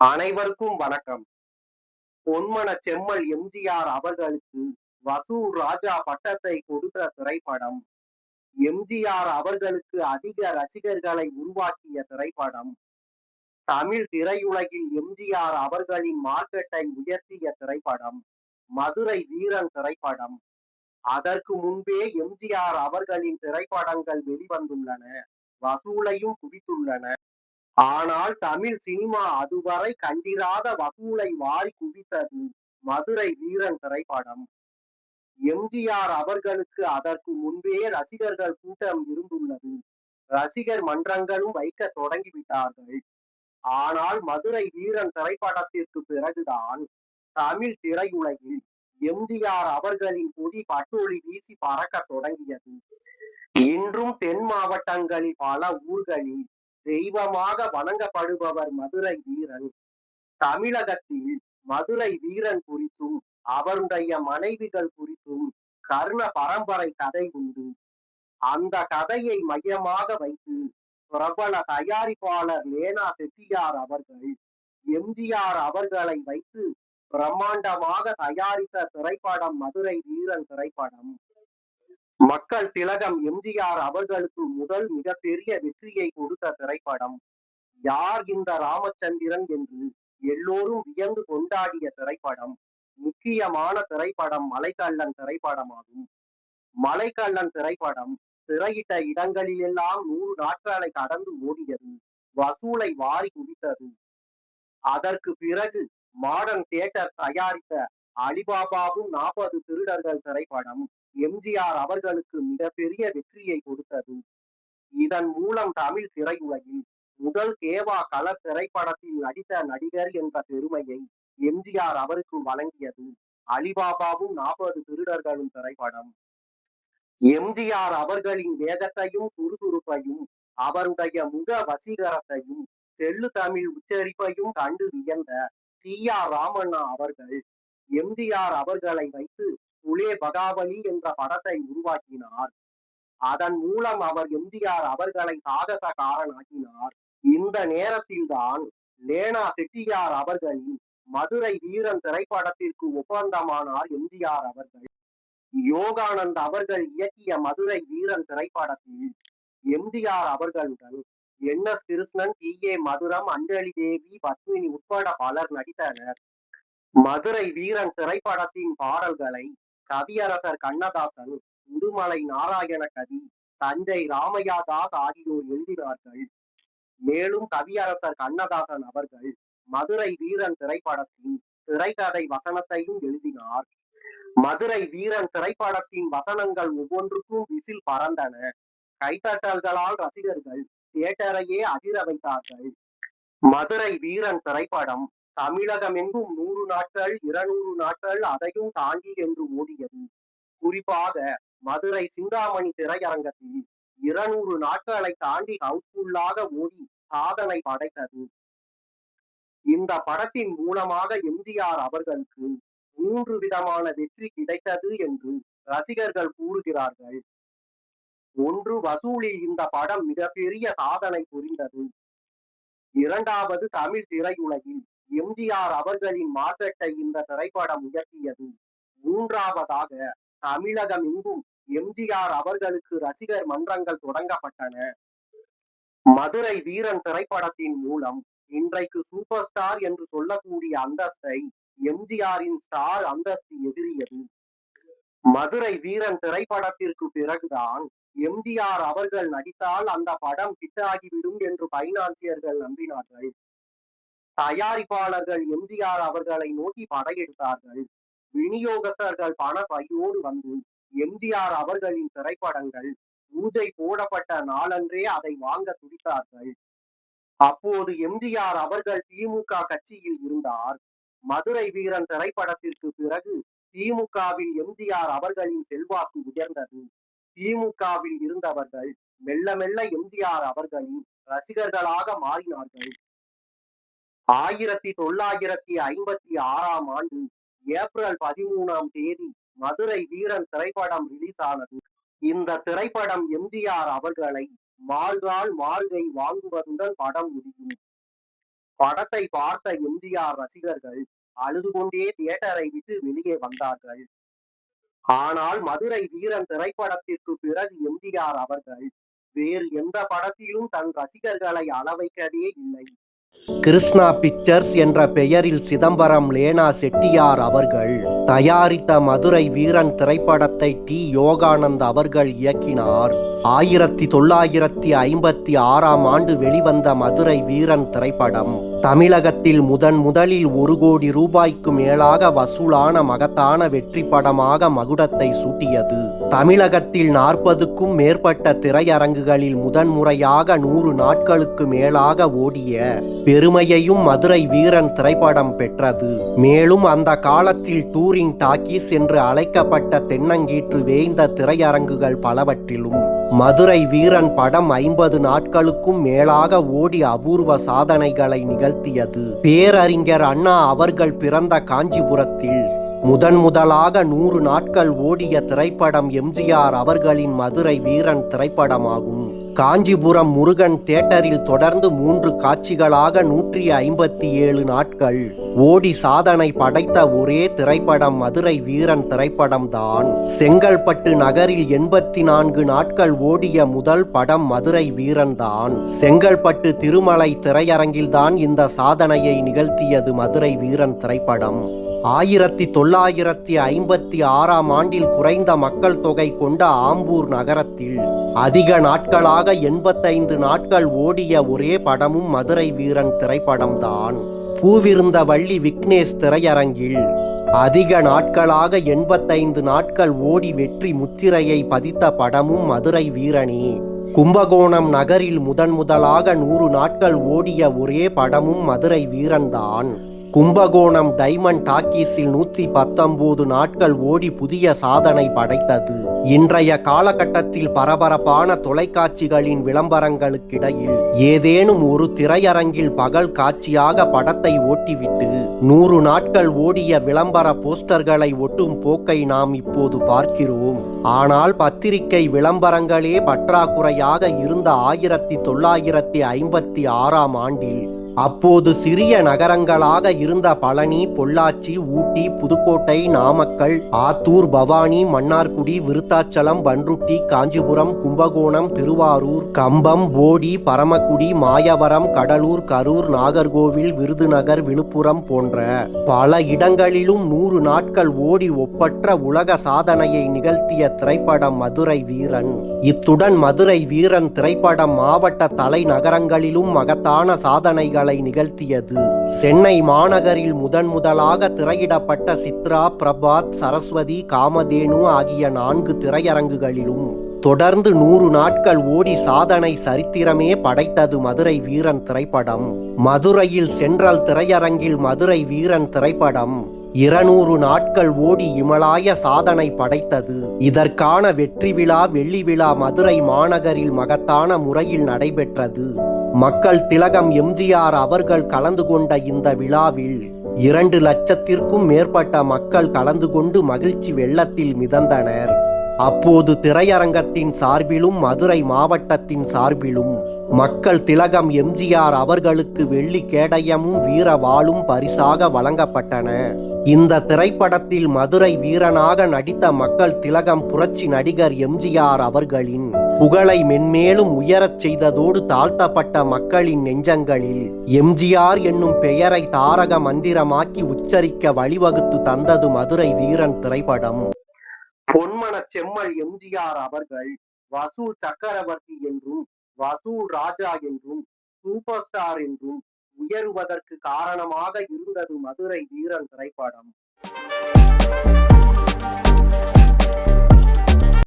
அனைவருக்கும் வணக்கம். பொன்மன செம்மல் எம்ஜிஆர் அவர்களுக்கு வசூல் ராஜா பட்டத்தை கொடுத்த திரைப்படம். எம்ஜிஆர் அவர்களுக்கு அதிக ரசிகர்களை உருவாக்கிய திரைப்படம். தமிழ் திரையுலகில் எம்ஜிஆர் அவர்களின் மார்க்கெட்டை உயர்த்திய திரைப்படம். மதுரை வீரன் திரைப்படம். அதற்கு முன்பே எம்ஜிஆர் அவர்களின் திரைப்படங்கள் வெளிவந்துள்ளன. வசூலையும் குவித்துள்ளன. ஆனால் தமிழ் சினிமா அதுவரை கண்டிராத வசூலை வாரி குவித்தது மதுரை வீரன் திரைப்படம். எம்ஜிஆர் அவர்களுக்கு அதற்கு முன்பே ரசிகர்கள் கூட்டம் இருந்துள்ளது. ரசிகர் மன்றங்களும் வைக்க தொடங்கிவிட்டார்கள். ஆனால் மதுரை வீரன் திரைப்படத்திற்கு பிறகுதான் தமிழ் திரையுலகில் எம்ஜிஆர் அவர்களின் கொடி பட்டொளி வீசி பறக்க தொடங்கியது. இன்றும் தென் மாவட்டங்களில் பல ஊர்களில் தெய்வமாக வணங்கப்படுபவர் மதுரை வீரன். தமிழகத்தில் மதுரை வீரன் குறித்தும் அவருடைய மனைவிகள் குறித்தும் கர்ண பரம்பரை கதை உண்டு. அந்த கதையை மையமாக வைத்து பிரபல தயாரிப்பாளர் லேனா செட்டியார் அவர்கள் எம்ஜிஆர் அவர்களை வைத்து பிரம்மாண்டமாக தயாரித்த திரைப்படம் மதுரை வீரன் திரைப்படம். மக்கள் திலகம் எம்ஜிஆர் அவர்களுக்கு முதல் மிகப்பெரிய வெற்றியை கொடுத்த திரைப்படம். யார் இந்த ராமச்சந்திரன் என்று எல்லோரும் வியந்து கொண்டாடிய திரைப்படம். முக்கியமான திரைப்படம் மலைக்கள்ளன் திரைப்படமாகும். மலைக்கள்ளன் திரைப்படம் திரையிட்ட இடங்களிலெல்லாம் 100 நாட்களை கடந்து ஓடியது. வசூலை வாரி குவித்தது. அதற்கு பிறகு மாடர்ன் தியேட்டர் தயாரித்த அலிபாபாவும் 40 திருடர்கள் திரைப்படம் எம்ஜிஆர் அவர்களுக்கு மிகப்பெரிய வெற்றியை கொடுத்தது. இதன் மூலம் தமிழ் திரையுலகில் முதல் கேவா கலர் திரைப்படத்தில் நடித்த நடிகர் என்ற பெருமையை எம்ஜிஆர் அவருக்கு வழங்கியது அலிபாபாவும் 40 திருடர்களும் திரைப்படம். எம்ஜிஆர் அவர்களின் வேகத்தையும் சுறுசுறுப்பையும் அவருடைய முக வசீகரத்தையும் தெள்ளு தமிழ் உச்சரிப்பையும் கண்டு வியந்த டி ஆர் ராமண்ணா அவர்கள் எம்ஜிஆர் அவர்களை வைத்து புலே பகாவலி என்ற படத்தை உருவாக்கினார். அதன் மூலம் அவர் எம்ஜிஆர் அவர்களை சாகசக்காரனாக்கினார். இந்த நேரத்தில்தான் லேனா செட்டியார் அவர்களின் மதுரை வீரன் திரைப்படத்திற்கு ஒப்பந்தமானார் எம்ஜிஆர் அவர்கள். யோகானந்த் அவர்கள் இயக்கிய மதுரை வீரன் திரைப்படத்தில் எம்ஜிஆர் அவர்களுடன் என் எஸ் கிருஷ்ணன், டி ஏ மதுரம், அஞ்சலி தேவி, பத்மினி உட்பட பலர் நடித்தனர். மதுரை வீரன் திரைப்படத்தின் பாடல்களை கவியரசர் கண்ணதாசன், உடுமலை நாராயண கவி, தஞ்சை ராமையா தாஸ் ஆகியோர் எழுதினார்கள். மேலும் கவியரசர் கண்ணதாசன் அவர்கள் மதுரை வீரன் திரைப்படத்தின் திரைக்கதை வசனத்தையும் எழுதினார். மதுரை வீரன் திரைப்படத்தின் வசனங்கள் ஒவ்வொன்றுக்கும் விசில் பறந்தன. கைத்தட்டல்களால் ரசிகர்கள் தியேட்டரையே அதிர வைத்தார்கள். மதுரை வீரன் திரைப்படம் தமிழகமெங்கும் 100 நாட்கள், 200 நாட்கள், அதையும் தாண்டி என்று ஓடியது. குறிப்பாக மதுரை சிந்தாமணி திரையரங்கத்தில் 200 நாட்களை தாண்டி ஹவுஸ்ஃபுல்லாக ஓடி சாதனை படைத்தது. இந்த படத்தின் மூலமாக எம்ஜிஆர் அவர்களுக்கு 3 விதமான வெற்றி கிடைத்தது என்று ரசிகர்கள் கூறுகிறார்கள். ஒன்று, வசூலில் இந்த படம் மிகப்பெரிய சாதனை புரிந்தது. இரண்டாவது, தமிழ் திரையுலகில் எம்ஜிஆர் அவர்களின் மார்க்கெட்டை இந்த திரைப்படம் உயர்த்தியது. மூன்றாவதாக, தமிழகம் எங்கும் எம்ஜிஆர் அவர்களுக்கு ரசிகர் மன்றங்கள் தொடங்கப்பட்டன. மதுரை வீரன் திரைப்படத்தின் மூலம் இன்றைக்கு சூப்பர் ஸ்டார் என்று சொல்லக்கூடிய அந்தஸ்தை எம்ஜிஆரின் ஸ்டார் அந்தஸ்து எதிரியது. மதுரை வீரன் திரைப்படத்திற்கு பிறகுதான் எம்ஜிஆர் அவர்கள் நடித்தால் அந்த படம் ஹிட் ஆகிவிடும் என்று பைனான்சியர்கள் நம்பினார்கள். தயாரிப்பாளர்கள் எம்ஜிஆர் அவர்களை நோக்கி படையெடுத்தார்கள். விநியோகஸ்தர்கள் பண பையோடு வந்து எம்ஜிஆர் அவர்களின் திரைப்படங்கள் பூஜை போடப்பட்ட நாளன்றே அதை வாங்க துடித்தார்கள். அப்போது எம்ஜிஆர் அவர்கள் திமுக கட்சியில் இருந்தார். மதுரை வீரன் திரைப்படத்திற்கு பிறகு திமுகவில் எம்ஜிஆர் அவர்களின் செல்வாக்கு உயர்ந்தது. திமுகவில் இருந்தவர்கள் மெல்ல மெல்ல எம்ஜிஆர் அவர்களின் ரசிகர்களாக மாறினார்கள். 1956ஆம் ஆண்டு ஏப்ரல் 13ஆம் தேதி மதுரை வீரன் திரைப்படம் ரிலீஸ் ஆனது. இந்த திரைப்படம் எம்ஜிஆர் அவர்களை மார்கால் மார்கை வாங்குவதுடன் படம் முடியும். படத்தை பார்த்த எம்ஜிஆர் ரசிகர்கள் அழுது கொண்டே தியேட்டரை விட்டு வெளியே வந்தார்கள். ஆனால் மதுரை வீரன் திரைப்படத்திற்கு பிறகு எம்ஜிஆர் அவர்கள் வேறு எந்த படத்திலும் தன் ரசிகர்களை அளவைக்கவே இல்லை. கிருஷ்ணா பிக்சர்ஸ் என்ற பெயரில் சிதம்பரம் லேனா செட்டியார் அவர்கள் தயாரித்த மதுரை வீரன் திரைப்படத்தை டி. யோகானந்த் அவர்கள் இயக்கினார். 1956ஆம் ஆண்டு வெளிவந்த மதுரை வீரன் திரைப்படம் தமிழகத்தில் முதலில் 1 கோடி ரூபாய்க்கு மேலாக வசூலான மகத்தான வெற்றி படமாக மகுடத்தை சூட்டியது. தமிழகத்தில் 40க்கும் மேற்பட்ட திரையரங்குகளில் முதன்முறையாக 100 நாட்களுக்கு மேலாக ஓடிய பெருமையையும் மதுரை வீரன் திரைப்படம் பெற்றது. மேலும் அந்த காலத்தில் டூரிங் டாக்கீஸ் என்று அழைக்கப்பட்ட தென்னங்கீற்று வேய்ந்த திரையரங்குகள் பலவற்றிலும் மதுரை வீரன் படம் 50 நாட்களுக்கும் மேலாக ஓடி அபூர்வ சாதனைகளை நிகழ்த்தியது. பேரறிஞர் அண்ணா அவர்கள் பிறந்த காஞ்சிபுரத்தில் முதலாக 100 நாட்கள் ஓடிய திரைப்படம் எம்ஜிஆர் அவர்களின் மதுரை வீரன் திரைப்படமாகும். காஞ்சிபுரம் முருகன் தியேட்டரில் தொடர்ந்து 3 காட்சிகளாக 157 நாட்கள் ஓடி சாதனை படைத்த ஒரே திரைப்படம் மதுரை வீரன் திரைப்படம்தான். செங்கல்பட்டு நகரில் 84 நாட்கள் ஓடிய முதல் படம் மதுரை வீரன் தான். செங்கல்பட்டு திருமலை திரையரங்கில்தான் இந்த சாதனையை நிகழ்த்தியது மதுரை வீரன் திரைப்படம். 1956ஆம் ஆண்டில் குறைந்த மக்கள் தொகை கொண்ட ஆம்பூர் நகரத்தில் அதிக நாட்களாக 85 நாட்கள் ஓடிய ஒரே படமும் மதுரை வீரன் திரைப்படம்தான். பூவிருந்தவள்ளி விக்னேஷ் திரையரங்கில் அதிக நாட்களாக 85 நாட்கள் ஓடி வெற்றி முத்திரையை பதித்த படமும் மதுரை வீரனே. கும்பகோணம் நகரில் முதலாக 100 நாட்கள் ஓடிய ஒரே படமும் மதுரை வீரன்தான். கும்பகோணம் டைமண்ட் டாக்கீஸில் 119 நாட்கள் ஓடி புதிய சாதனை படைத்தது. இன்றைய காலகட்டத்தில் பரபரப்பான தொலைக்காட்சிகளின் விளம்பரங்களுக்கிடையில் ஏதேனும் ஒரு திரையரங்கில் பகல் காட்சியாக படத்தை ஓட்டிவிட்டு 100 நாட்கள் ஓடிய விளம்பர போஸ்டர்களை ஒட்டும் போக்கை நாம் இப்போது பார்க்கிறோம். ஆனால் பத்திரிகை விளம்பரங்களே பற்றாக்குறையாக இருந்த 1956ஆம் ஆண்டில் அப்போது சிறிய நகரங்களாக இருந்த பழனி, பொள்ளாச்சி, ஊட்டி, புதுக்கோட்டை, நாமக்கல், ஆத்தூர், பவானி, மன்னார்குடி, விருத்தாச்சலம், பண்ருட்டி, காஞ்சிபுரம், கும்பகோணம், திருவாரூர், கம்பம், போடி, பரமக்குடி, மாயவரம், கடலூர், கரூர், நாகர்கோவில், விருதுநகர், விழுப்புரம் போன்ற பல இடங்களிலும் 100 நாட்கள் ஓடி ஒப்பற்ற உலக சாதனையை நிகழ்த்திய திரைப்படம் மதுரை வீரன். இத்துடன் மதுரை வீரன் திரைப்படம் மாவட்ட தலைநகரங்களிலும் மகத்தான சாதனைகள் நிகழ்த்தியது. சென்னை மாநகரில் முதலாக திரையிடப்பட்ட சித்ரா, பிரபாத், சரஸ்வதி, காமதேனு ஆகிய 4 திரையரங்குகளிலும் தொடர்ந்து 100 நாட்கள் ஓடி சாதனை சரித்திரமே படைத்தது மதுரை வீரன் திரைப்படம். மதுரையில் சென்ட்ரல் திரையரங்கில் மதுரை வீரன் திரைப்படம் 200 நாட்கள் ஓடி இமலாய சாதனை படைத்தது. இதற்கான வெற்றி விழா, வெள்ளி விழா மதுரை மாநகரில் மகத்தான முறையில் நடைபெற்றது. மக்கள் திலகம் எம்ஜிஆர் அவர்கள் கலந்து கொண்ட இந்த விழாவில் 2 லட்சத்திற்கும் மேற்பட்ட மக்கள் கலந்து கொண்டு மகிழ்ச்சி வெள்ளத்தில் மிதந்தனர். அப்போது திரையரங்கத்தின் சார்பிலும் மதுரை மாவட்டத்தின் சார்பிலும் மக்கள் திலகம் எம்ஜிஆர் அவர்களுக்கு வெள்ளி கேடயமும் வீரவாளும் பரிசாக வழங்கப்பட்டன. இந்த திரைப்படத்தில் மதுரை வீரனாக நடித்த மக்கள் திலகம் புரட்சி நடிகர் எம்ஜிஆர் அவர்களின் புகழை மென்மேலும் உயரச் செய்ததோடு தாழ்த்தப்பட்ட மக்களின் நெஞ்சங்களில் எம்ஜிஆர் என்னும் பெயரை தாரக மந்திரமாக்கி உச்சரிக்க வழிவகுத்து தந்தது மதுரை வீரன் திரைப்படம். பொன்மன செம்மல் எம்ஜிஆர் அவர்கள் வசூல் சக்கரவர்த்தி என்றும் வசூல் ராஜா என்றும் சூப்பர் ஸ்டார் என்றும் உயருவதற்கு காரணமாக இருந்தது மதுரை வீரன் திரைப்படம்.